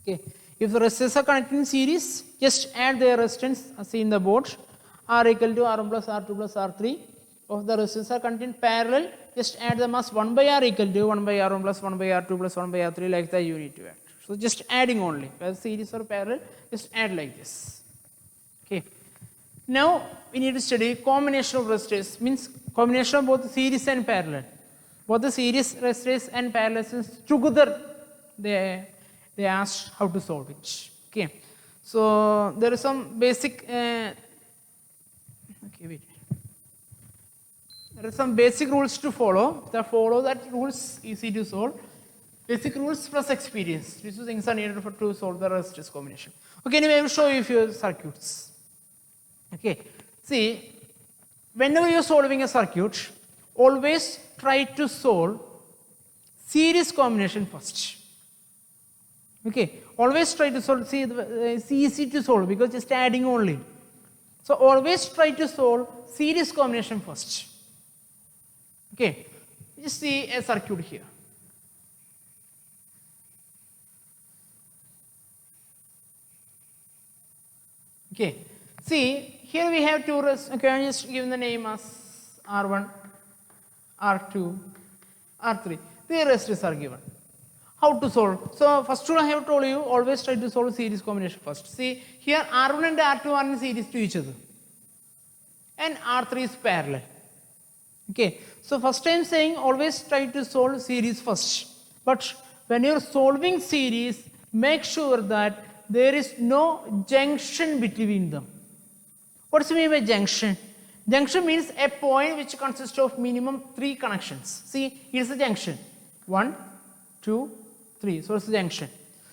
Okay. If the resistors are connected in series, just add their resistance as seen in the board. R equal to R1 plus R2 plus R3. If the resistors are connected in parallel, just add them as 1 by R equal to 1 by R1 plus 1 by R2 plus 1 by R3, like that you need to add. So just adding only, whether series or parallel, just add like this. Okay. Now we need to study combination of resistors, means combination of both series and parallel. Both the series resistors and parallel resistors together, they asked how to solve it. Okay. So there is some basic okay, wait. There are some basic rules to follow. To follow that rules, easy to solve. Basic rules plus experience. These two things are needed to solve the resistors combination. Okay, anyway, I will show you a few circuits. Okay, see, whenever you are solving a circuit, always try to solve series combination first. Okay, always try to solve, see, it's easy to solve because just adding only. So always try to solve series combination first. Okay, just see a circuit here. Okay, see, here we have two resistors. Okay, I'm just giving the name as R1, R2, R3. The resistors are given. How to solve? So first rule I have told you, always try to solve series combination first. See, here R1 and R2 are in series to each other, and R3 is parallel. Okay, so first I am saying always try to solve series first. But when you are solving series, make sure that there is no junction between them. What does it mean by junction? Junction means a point which consists of minimum 3 connections. See, here's the junction. 1, 2, 3. So it's the junction.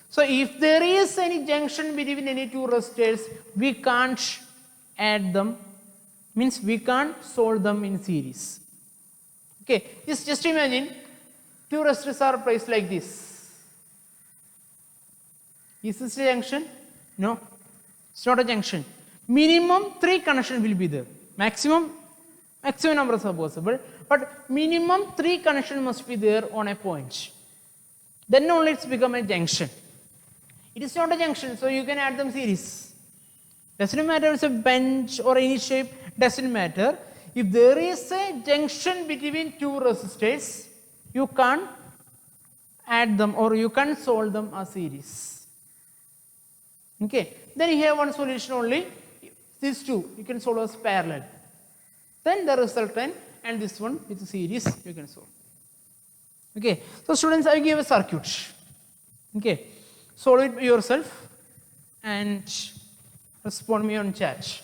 So if there is any junction between any two resistors, we can't add them. Means we can't solve them in series. Okay, just imagine two resistors are placed like this. Is this a junction? No, it's not a junction. Minimum 3 connections will be there. Maximum numbers are possible, but minimum 3 connections must be there on a point. Then only it's become a junction. It is not a junction, so you can add them series. Doesn't matter if it's a bench or any shape, doesn't matter. If there is a junction between two resistors, you can't add them or you can solve them as series. Okay, then you have one solution only. These two you can solve as parallel. Then the resultant and this one with series you can solve. Okay, so students, I give a circuit. Okay, solve it yourself and respond me on chat.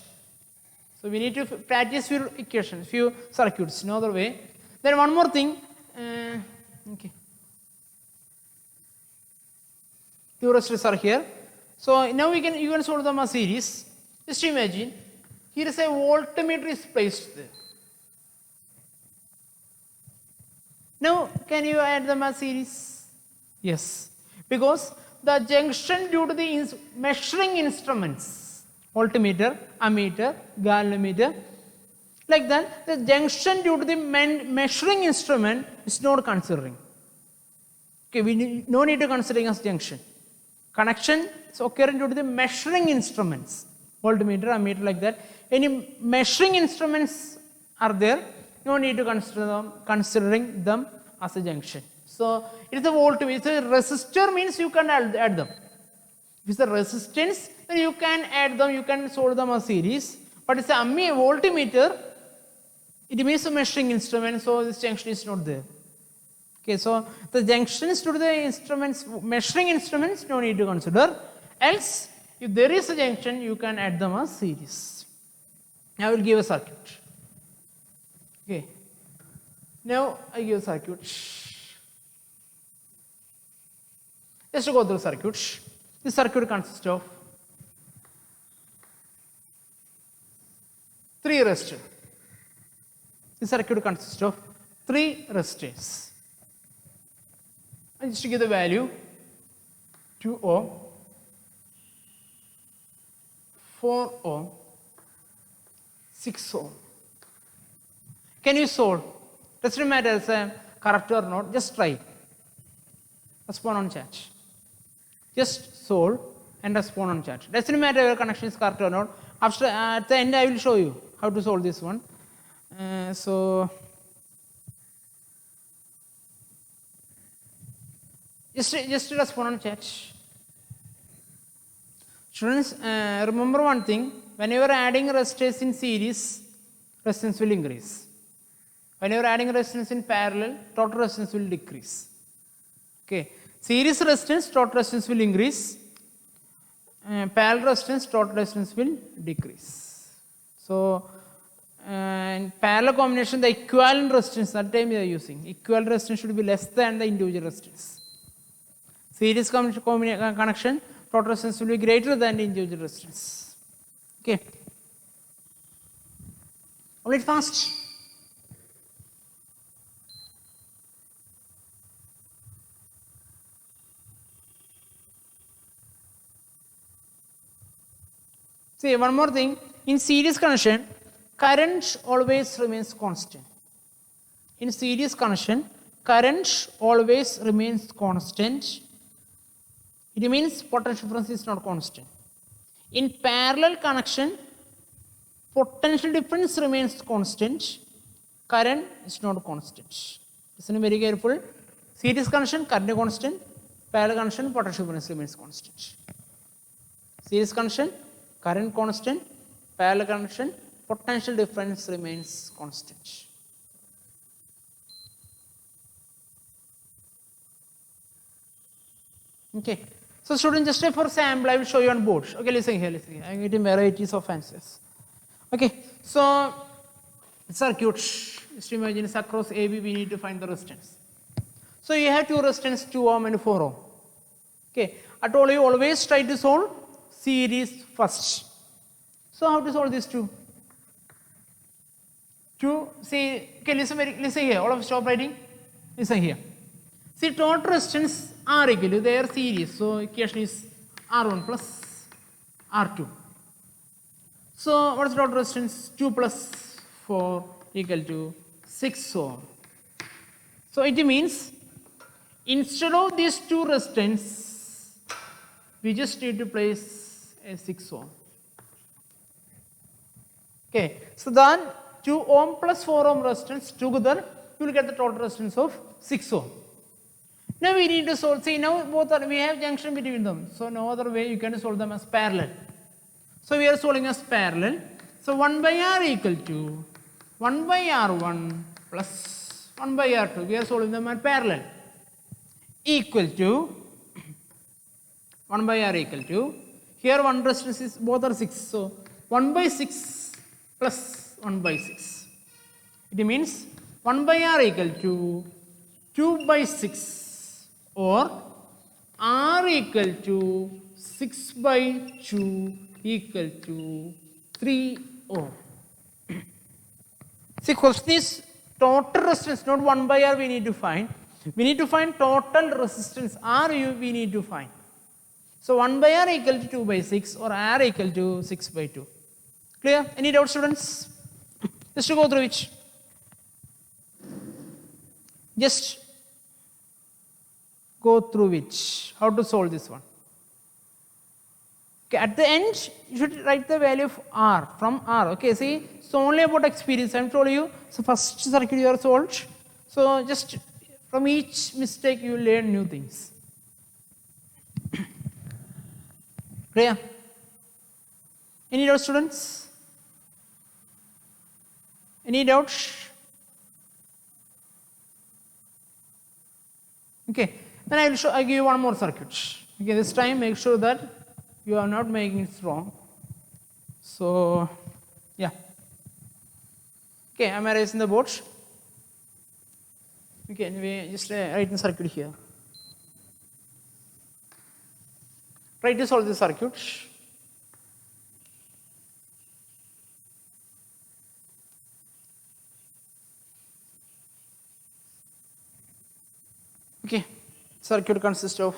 So we need to practice few equations, few circuits, no other way. Then one more thing. Okay, two resistors are here. So now you can solve them as series. Just imagine, here is a voltmeter is placed there. Now, can you add them as series? Yes, because the junction due to the measuring instruments, voltmeter, ammeter, galvanometer, like that, the junction due to the measuring instrument is not considering. Okay, we no need to considering as junction. Connection is occurring due to the measuring instruments, voltmeter, ammeter, like that. Any measuring instruments are there, no need to considering them as a junction. So it is a voltmeter. It's a resistor, means you can add them. If it's a resistance, then you can add them, you can solve them as series. But it's a voltmeter, it means a measuring instrument, so this junction is not there. Okay, so the junctions to the instruments, measuring instruments, no need to consider. Else, if there is a junction, you can add them as series. I will give a circuit. Okay, now I give a circuit. Just to go through the circuit. This circuit consists of 3 resistors. This circuit consists of 3 resistors. And just to give the value, 2 ohm, 4 ohm, 6 ohm. Can you solve? Doesn't matter if it's correct or not, just try. Respond on chat. Just solve and respond on chat. Doesn't matter your connection is correct or not. After at the end, I will show you how to solve this one. So just respond on chat. Students, remember one thing: when you are adding resistors in series, resistance will increase. When you are adding resistance in parallel, total resistance will decrease. Okay, series resistance, total resistance will increase. Parallel resistance, total resistance will decrease. So, in parallel combination, the equivalent resistance, that time we are using, equivalent resistance should be less than the individual resistance. Series connection, total resistance will be greater than the individual resistance. Okay. Alright, fast. See, one more thing. In series connection, current always remains constant. In series connection, current always remains constant. It means potential difference is not constant. In parallel connection, potential difference remains constant. Current is not constant. Listen very careful. Series connection, current constant. Parallel connection, potential difference remains constant. Series connection, current constant. Parallel connection, potential difference remains constant. Okay. So students, just for sample, I will show you on board. Okay, listen here, listen here. I am getting varieties of answers. Okay, so circuit, just imagine it's across AB, we need to find the resistance. So you have two resistance, 2 ohm and 4 ohm. Okay, I told you always try to solve series first. So how to solve these two? See, okay, listen here, all of you stop writing. Listen here. See, total resistance R equal to their series. So equation is R1 plus R2. So what is total resistance? 2 plus 4 equal to 6 ohm. So it means instead of these two resistance, we just need to place a 6 ohm. Okay, so then 2 ohm plus 4 ohm resistance together, you will get the total resistance of 6 ohm. Now we need to solve, see now both are, we have junction between them. So no other way you can solve them as parallel. So we are solving as parallel. So 1 by R equal to 1 by R1 plus 1 by R2. We are solving them as parallel. Equal to 1 by R equal to, here one resistance is, both are 6. So 1 by 6 plus 1 by 6. It means 1 by R equal to 2 by 6. Or R equal to 6 by 2 equal to 3 ohm. See, question is total resistance, not 1 by R we need to find. We need to find total resistance, R we need to find. So 1 by R equal to 2 by 6 or R equal to 6 by 2. Clear? Any doubts, students? Just to go through it. Just go through which, how to solve this one. Okay, at the end, you should write the value of R, from R. Okay, see, it's only about experience. I'm told you, so first circuit you are solved. So just from each mistake you learn new things. Clear? Any doubts, students? Any doubts? Okay. Then I give you one more circuit. Okay, this time make sure that you are not making it wrong. So, yeah. Okay, I'm erasing the board. Okay, anyway, just write the circuit here. Try to solve the circuit. Okay. Circuit consists of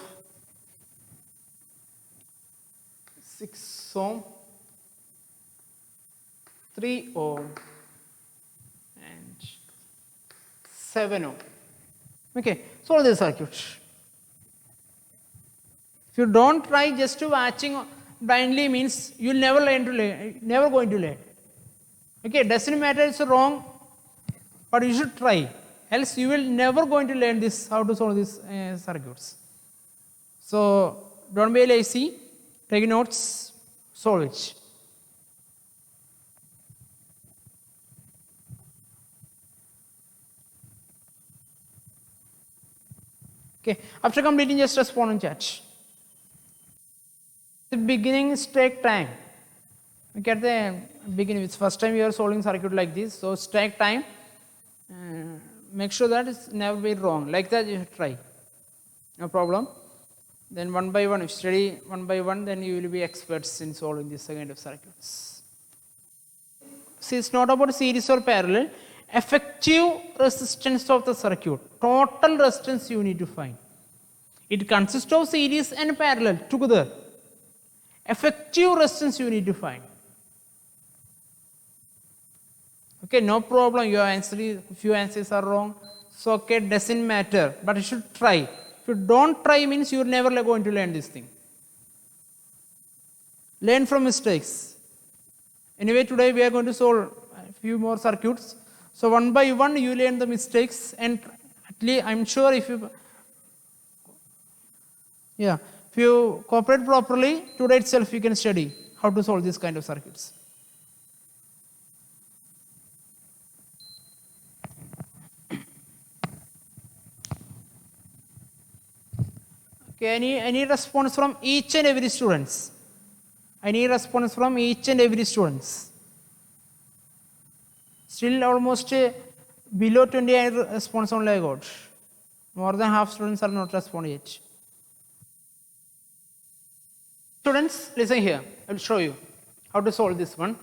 6 ohm, 3 ohm and 7 ohm. Okay, solve the circuit. If you don't try, just to watching blindly means you'll never never going to learn. Okay, doesn't matter it's wrong, but you should try. Else you will never going to learn this, how to solve these circuits. So don't be lazy, take notes, solve it. Okay, after completing, just respond in chat. The beginnings take time. Okay, at the beginning, it's first time you are solving circuit like this, so it's take time. Make sure that it's never be wrong. Like that, you should try. No problem. Then one by one, if you study one by one, then you will be experts in solving this kind of circuits. See, it's not about series or parallel. Effective resistance of the circuit, total resistance you need to find. It consists of series and parallel together. Effective resistance you need to find. Okay, no problem. Your answer is, few answers are wrong. So okay, doesn't matter. But you should try. If you don't try, means you're never going to learn this thing. Learn from mistakes. Anyway, today we are going to solve a few more circuits. So one by one, you learn the mistakes, and at least I'm sure if you cooperate properly, today itself you can study how to solve this kind of circuits. Okay, any response from each and every students? Any response from each and every students? Still almost below 20 response only I got. More than half students are not responding yet. Students, listen here. I will show you how to solve this one.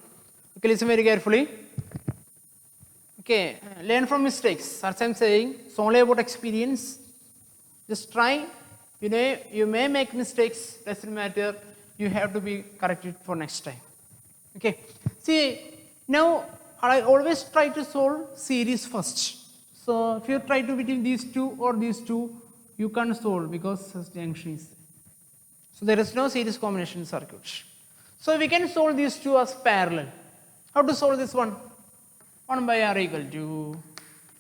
Okay, listen very carefully. Okay, learn from mistakes. As I'm saying, it's only about experience. Just try. You may make mistakes. Doesn't matter. You have to be corrected for next time. Okay. See, now I always try to solve series first. So if you try to between these two or these two, you can't solve because this junction is. So there is no series combination circuit. So we can solve these two as parallel. How to solve this one? 1 by R equal to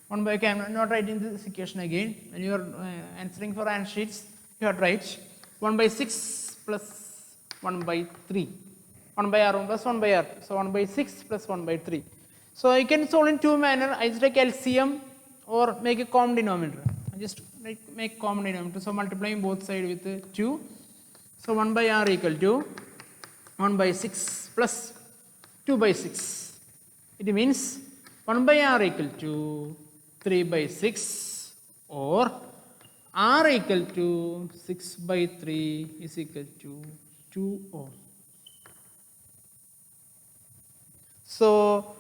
1 by, okay, I'm not writing this equation again. When you are answering for answer sheets, you have to write 1 by 6 plus 1 by 3. 1 by R1 plus 1 by R2. So 1 by 6 plus 1 by 3. So I can solve in two manner. I just take LCM or make a common denominator. I just make common denominator. So multiplying both sides with 2. So 1 by R equal to 1 by 6 plus 2 by 6. It means 1 by R equal to 3 by 6 or R equal to 6 by 3 is equal to 2 ohm. So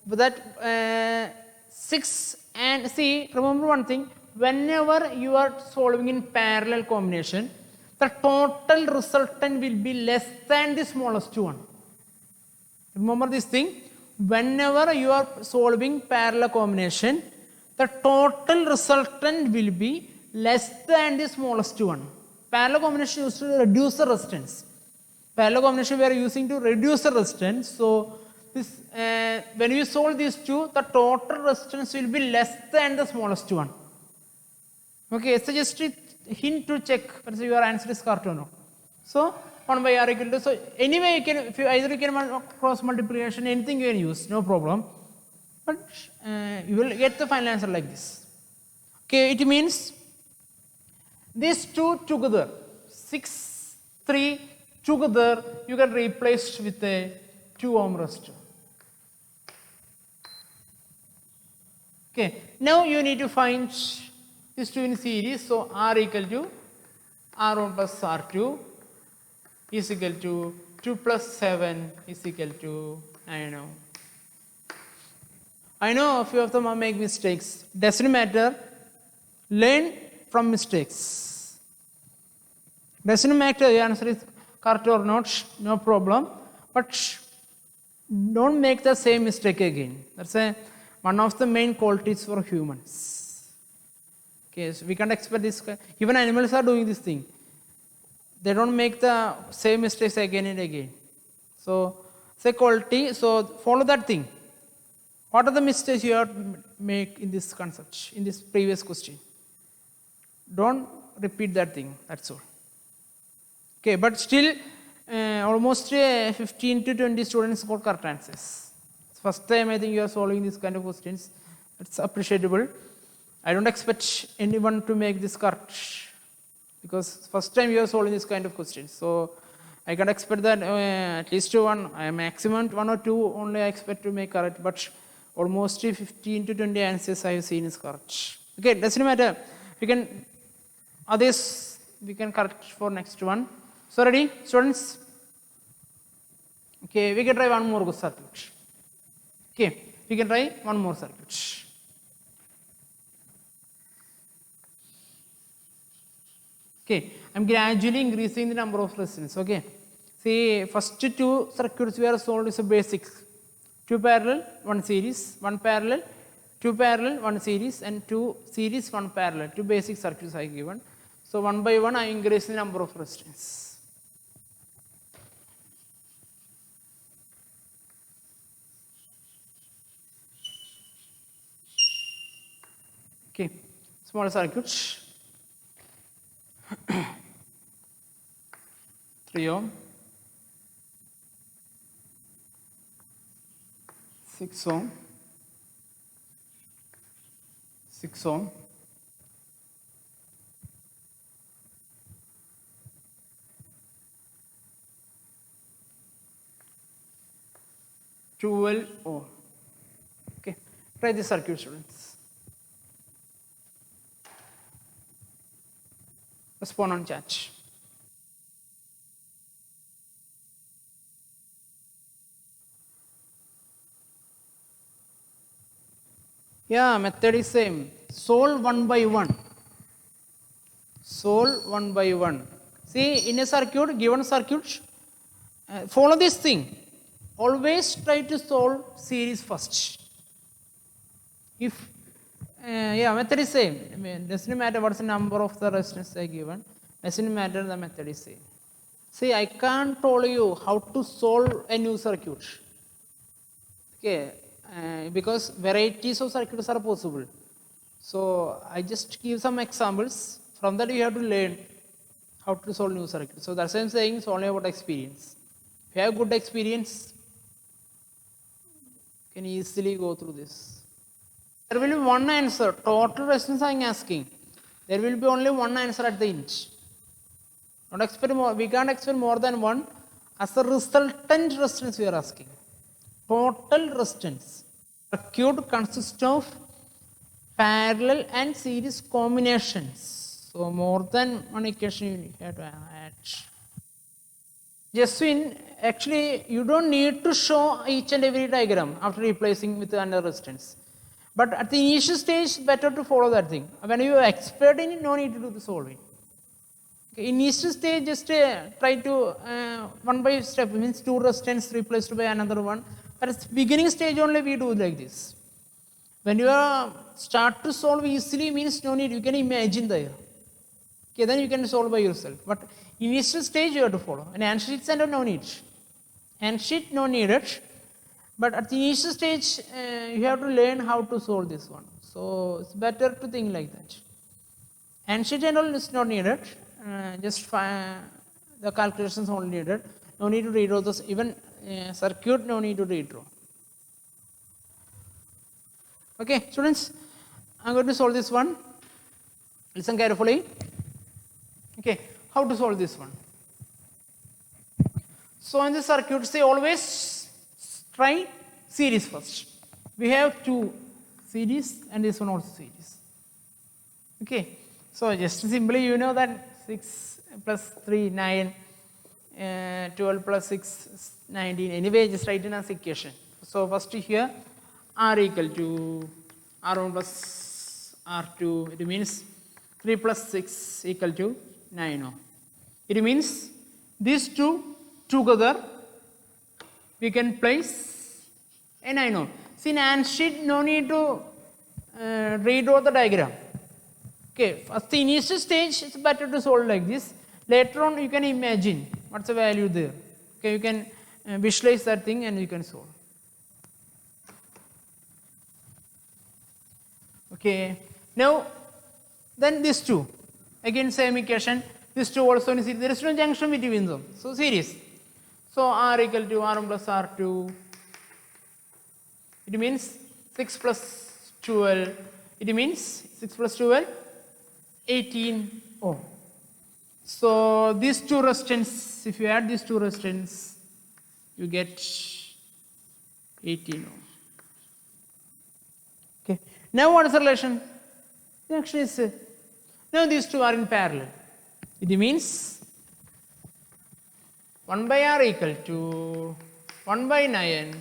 that 6 and see, remember one thing, whenever you are solving in parallel combination, the total resultant will be less than the smallest one. Remember this thing, whenever you are solving parallel combination, the total resultant will be less than the smallest one. Parallel combination used to reduce the resistance. Parallel combination we are using to reduce the resistance. So this, when you solve these two, the total resistance will be less than the smallest one. Okay, so just a hint to check whether your answer is correct or not. So 1 by R equal to, so anyway you can, if you either you can cross multiplication, anything you can use, no problem. But you will get the final answer like this. Okay, it means these two together, 6, 3 together, you can replace with a 2 ohm resistor. Okay, now you need to find these two in series. So R equal to R1 plus R2 is equal to 2 plus 7 is equal to, I know a few of them are make mistakes. Doesn't matter. Learn from mistakes. Doesn't matter the answer is correct or not, no problem. But don't make the same mistake again. That's one of the main qualities for humans. Okay, so we can't expect this. Even animals are doing this thing. they don't make the same mistakes again and again. So say quality, so follow that thing. What are the mistakes you have to make in this concept, in this previous question? Don't repeat that thing, that's all. Okay, but still almost 15 to 20 students got correct answers. First time I think you are solving these kind of questions. It's appreciable. I don't expect anyone to make this correct because first time you are solving this kind of questions. So I can expect that at least one, maximum one or two only I expect to make correct, but almost 15 to 20 answers I have seen is correct. Okay, doesn't matter. We can, others we can correct for next one. So ready, students? Okay, we can try one more circuit. Okay, we can try one more circuit. Okay, I'm gradually increasing the number of resistance. Okay, see, first two circuits we are solved is a basic. 2 parallel, 1 series, 1 parallel, 2 parallel, 1 series, and 2 series, 1 parallel. 2 basic circuits I given. So one by one I increase the number of resistance. Okay, small circuits. 3 ohm, 6 ohm, 6 ohm, 12 ohm. Okay, try the circuit, students. Respond on chat. Yeah, method is same. Solve one by one. Solve one by one. See, in a circuit, given circuit, follow this thing. Always try to solve series first. If yeah, method is same. I mean, doesn't matter what's the number of the resistance I given. Doesn't matter, the method is same. See, I can't tell you how to solve a new circuit. Okay, because varieties of circuits are possible. So I just give some examples. From that you have to learn how to solve new circuits. So that's why I'm saying it's only about experience. If you have good experience, you can easily go through this. There will be one answer. Total resistance I am asking. There will be only one answer at the end. Don't expect more. We can't expect more than one. As a resultant resistance we are asking. Total resistance. Circuit consists of parallel and series combinations. So more than one equation you have to add. Jaswin, actually you don't need to show each and every diagram after replacing with another resistance. But at the initial stage, it's better to follow that thing. When you are expert in it, no need to do the solving. Okay, initial stage, just try to one by step, means 2 resistance replaced by another one. But at the beginning stage only we do like this. When you start to solve easily, means no need, you can imagine there. Okay, then you can solve by yourself. But initial stage you have to follow. And answer sheet center, no need. Answer sheet, no needed. But at the initial stage, you have to learn how to solve this one. So it's better to think like that. Answer sheet and all is not needed. Just the calculations only needed. No need to redraw this. Even circuit, no need to redraw. Okay, students, I'm going to solve this one. Listen carefully. Okay, how to solve this one? So in the circuit, say always try series first. We have 2 series and this one also series. Okay, so just simply you know that 6 plus 3, 9, 12 plus 6, 19. Anyway, just write in as equation. So first here R equal to R1 plus R2. It means 3 plus 6 equal to 9 ohm. It means these two together we can place a 9 ohm. See, in answer sheet, no need to redraw the diagram. Okay, at the initial stage, it's better to solve like this. Later on, you can imagine what's the value there. Okay, you can visualize that thing and you can solve. Okay, now then these two, again same equation, these two also in series. There is no junction between them, so series. So R equal to R1 plus R2, it means 6 plus 12, it means 6 plus 12, 18 ohm. So these two resistance, if you add these two resistance, you get 18 ohm. Okay. Now what is the relation? The relation is now these two are in parallel. It means 1 by R equal to 1 by 9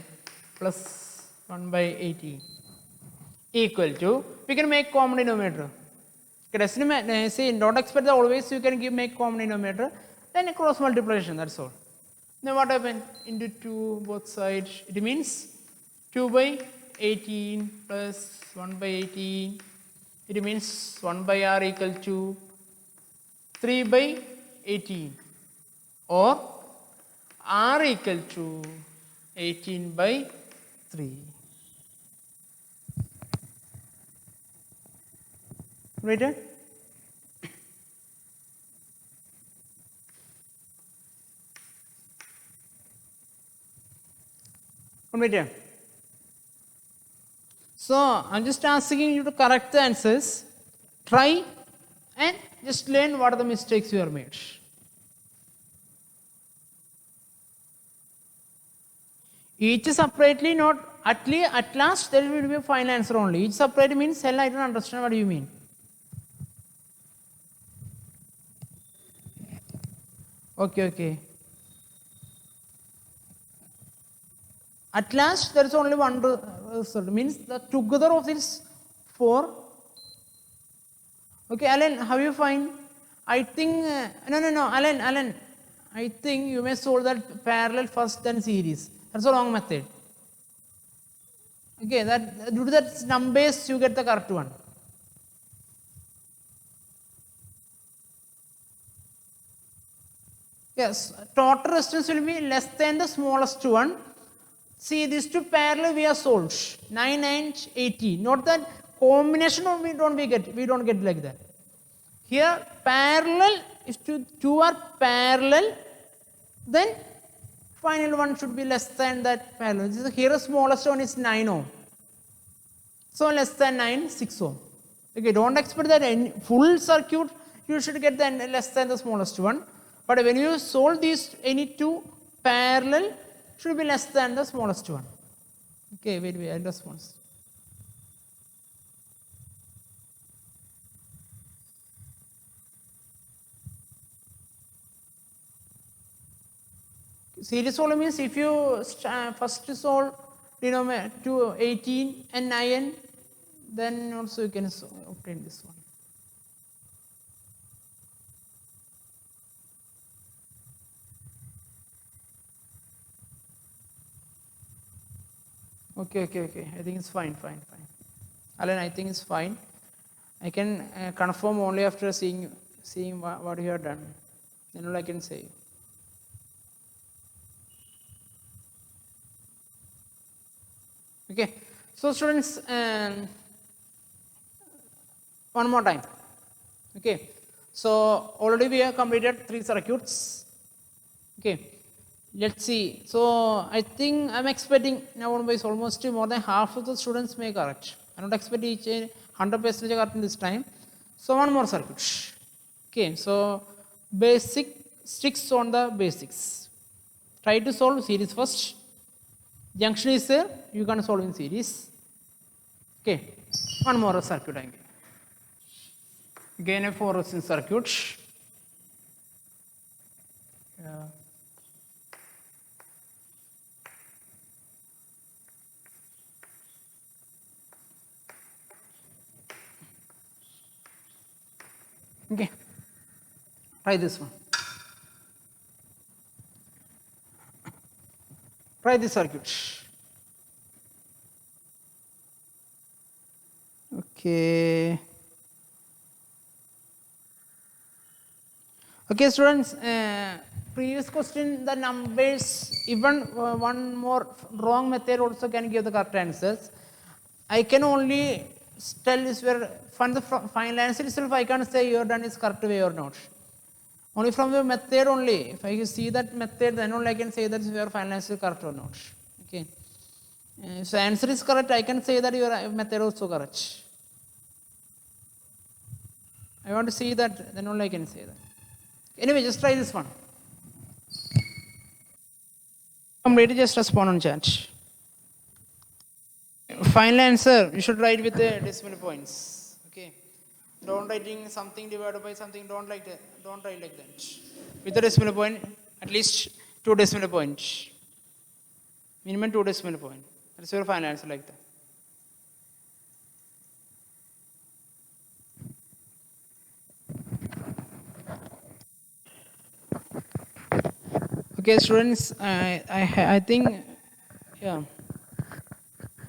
plus 1 by 18 equal to, we can make common denominator. Say, don't expect that always you can make common denominator, then a cross multiplication, that's all. Now what happened? Into 2 both sides, it means 2 by 18 plus 1 by 18, it means 1 by R equal to 3 by 18, or R equal to 18 by 3. Right? Right. So I'm just asking you to correct the answers. Try and just learn what are the mistakes you have made. Each separately, not at last there will be a final answer only. Each separate means hell, I don't understand what you mean. Okay. At last there is only one result, means the together of these 4. Okay, Alan, how you find? I think, no, Alan, I think you may solve that parallel first then series. That's a wrong method. Okay, that due to that numbers you get the correct one. Yes, total resistance will be less than the smallest one. See, these two parallel we have solved 9 and 18. Not that combination of we don't get like that. Here parallel is two are parallel, then final one should be less than that parallel. Here the smallest one is 9 ohm. So less than 9, 6 ohm. Okay, don't expect that in full circuit you should get the less than the smallest one. But when you solve these any two parallel, should be less than the smallest one. Okay, wait, I'll respond. Series solve means if you first solve denominator to 18 and 9, then also you can obtain this one. Okay. I think it's fine. Alan, I think it's fine. I can confirm only after seeing what you have done. Then all I can say. Okay. So students, one more time. Okay. So already we have completed 3 circuits. Okay. Let's see. So I think I'm expecting now is almost more than half of the students may correct. I don't expect each 100% correct in this time. So one more circuit. Okay. So basic sticks on the basics. Try to solve series first. Junction is there. You can solve in series. Okay. One more circuit. Again a 4 resistance circuit. Okay, try this one. Try this circuit. Okay. Okay, students, previous question, the numbers, even one more wrong method also can give the correct answers. I can only tell this where from the final answer itself, I can't say you are done is correct way or not. Only from the method only. If I see that method, then only I can say that your final answer is correct or not. Okay. If the answer is correct, I can say that your method also correct. I want to see that, then only I can say that. Anyway, just try this one. Complete, just respond on chat. Final answer, you should write with the decimal points. Okay. Don't writing something divided by something, don't write like that. With the decimal point, at least 2 decimal points. Minimum 2 decimal point. That's your final answer like that. Okay, students, I think, yeah,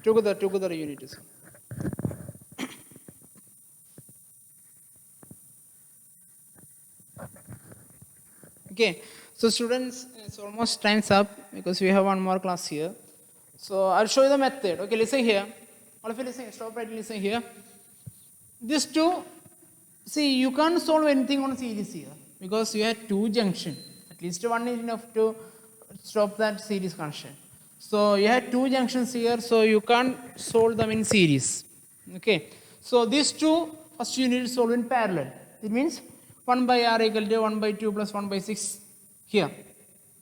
together you need to see. Okay, so students, it's almost time's up because we have one more class here. So I'll show you the method. Okay, listen here. All of you listen, stop right, listen here. These two, see, you can't solve anything on series here because you had 2 junctions. At least one is enough to stop that series connection. So you had 2 junctions here, so you can't solve them in series. Okay, so these two, first you need to solve in parallel. It means 1 by r equal to 1 by 2 plus 1 by 6 here.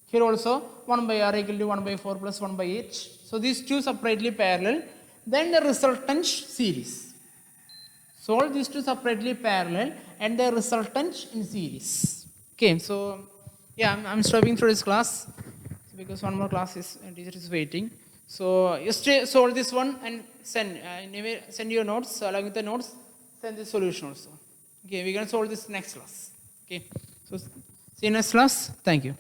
Here also 1 by r equal to 1 by 4 plus 1 by 8. So these two separately parallel. Then the resultant series. Solve these two separately parallel and the resultant in series. Okay, so yeah, I'm stopping for this class because one more class is teacher is waiting. So just solve this one and send your notes along with the notes. Send the solution also. Okay, we're gonna solve this next class. Okay, so see you next class. Thank you.